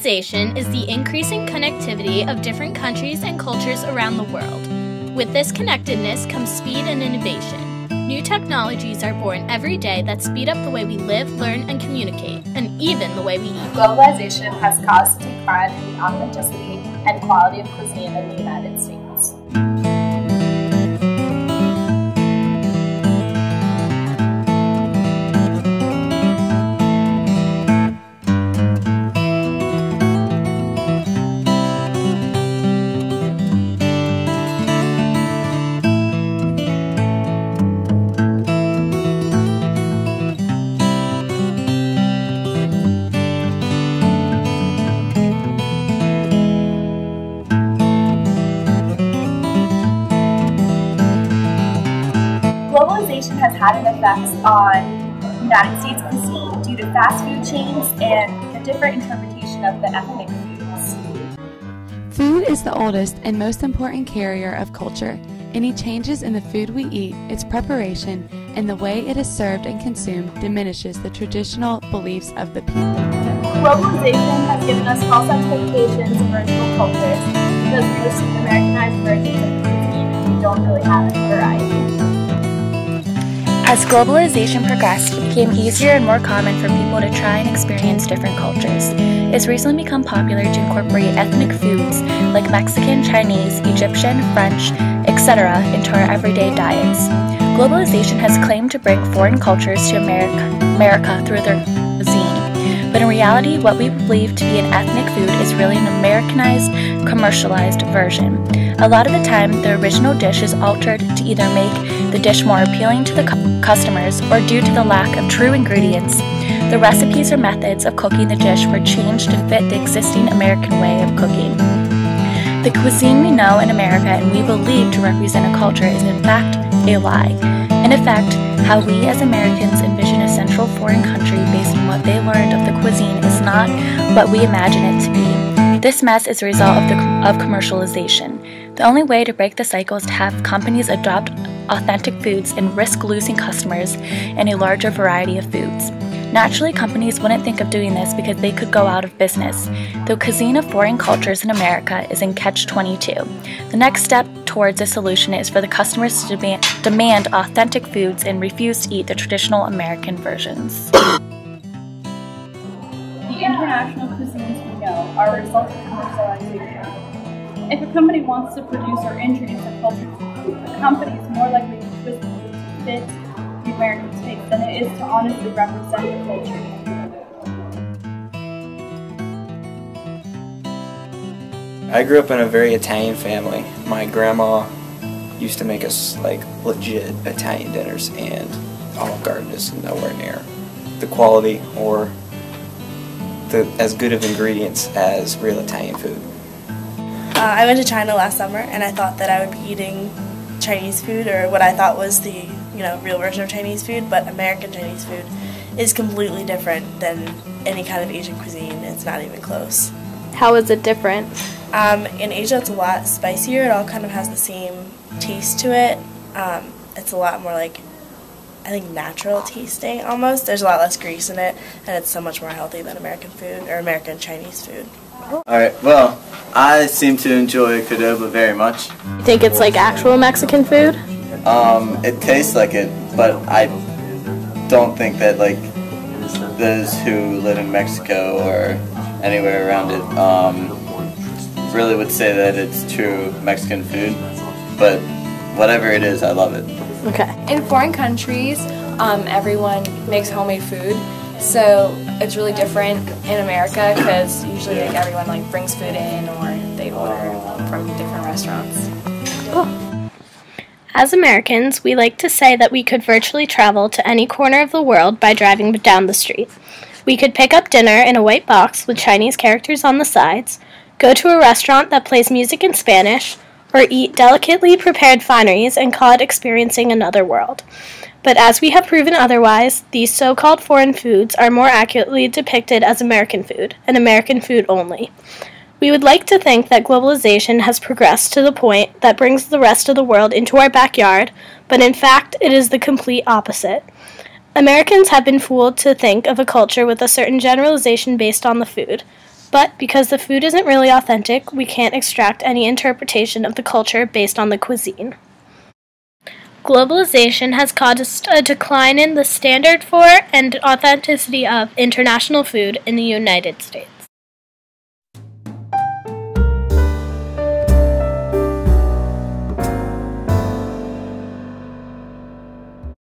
Globalization is the increasing connectivity of different countries and cultures around the world. With this connectedness comes speed and innovation. New technologies are born every day that speed up the way we live, learn, and communicate, and even the way we eat. Globalization has caused to take pride in the authenticity and quality of cuisine in the United States. Globalization has had an effect on United States cuisine due to fast food chains and a different interpretation of the ethnic foods. Food is the oldest and most important carrier of culture. Any changes in the food we eat, its preparation, and the way it is served and consumed diminishes the traditional beliefs of the people. Globalization has given us false expectations of original cultures because we receive Americanized versions of cuisine and we don't really have any variety. As globalization progressed, it became easier and more common for people to try and experience different cultures. It's recently become popular to incorporate ethnic foods like Mexican, Chinese, Egyptian, French, etc. into our everyday diets. Globalization has claimed to bring foreign cultures to America through their cuisine, but in reality, what we believe to be an ethnic food is really an Americanized, commercialized version. A lot of the time, the original dish is altered to either make the dish more appealing to the customers or due to the lack of true ingredients. The recipes or methods of cooking the dish were changed to fit the existing American way of cooking. The cuisine we know in America and we believe to represent a culture is in fact a lie. In effect, how we as Americans envision a central foreign country based on what they learned of the cuisine is not what we imagine it to be. This mess is a result of commercialization. The only way to break the cycle is to have companies adopt authentic foods and risk losing customers in a larger variety of foods. Naturally, companies wouldn't think of doing this because they could go out of business. The cuisine of foreign cultures in America is in catch-22. The next step towards a solution is for the customers to demand authentic foods and refuse to eat the traditional American versions. The international cuisines we know are a result of commercialization. If a company wants to produce or introduce a culture to food, the company is more likely to twist the food to fit the American taste than it is to honestly represent the culture. I grew up in a very Italian family. My grandma used to make us like legit Italian dinners, and Olive Garden is nowhere near the quality or as good of ingredients as real Italian food. I went to China last summer and I thought that I would be eating Chinese food, or what I thought was the real version of Chinese food, but American Chinese food is completely different than any kind of Asian cuisine. It's not even close. How is it different? In Asia it's a lot spicier. It all kind of has the same taste to it. It's a lot more like, I think, natural tasting almost. There's a lot less grease in it, and it's so much more healthy than American food or American Chinese food. Alright, well, I seem to enjoy Qdoba very much. You think it's like actual Mexican food? It tastes like it, but I don't think that like those who live in Mexico or anywhere around it really would say that it's true Mexican food, but whatever it is, I love it. Okay. In foreign countries, everyone makes homemade food, so it's really different in America because usually everyone brings food in or they order from different restaurants. Cool. As Americans, we like to say that we could virtually travel to any corner of the world by driving down the street. We could pick up dinner in a white box with Chinese characters on the sides, go to a restaurant that plays music in Spanish, or eat delicately prepared fineries and call it experiencing another world. But as we have proven otherwise, these so-called foreign foods are more accurately depicted as American food, and American food only. We would like to think that globalization has progressed to the point that brings the rest of the world into our backyard, but in fact it is the complete opposite. Americans have been fooled to think of a culture with a certain generalization based on the food. But because the food isn't really authentic, we can't extract any interpretation of the culture based on the cuisine. Globalization has caused a decline in the standard for and authenticity of international food in the United States.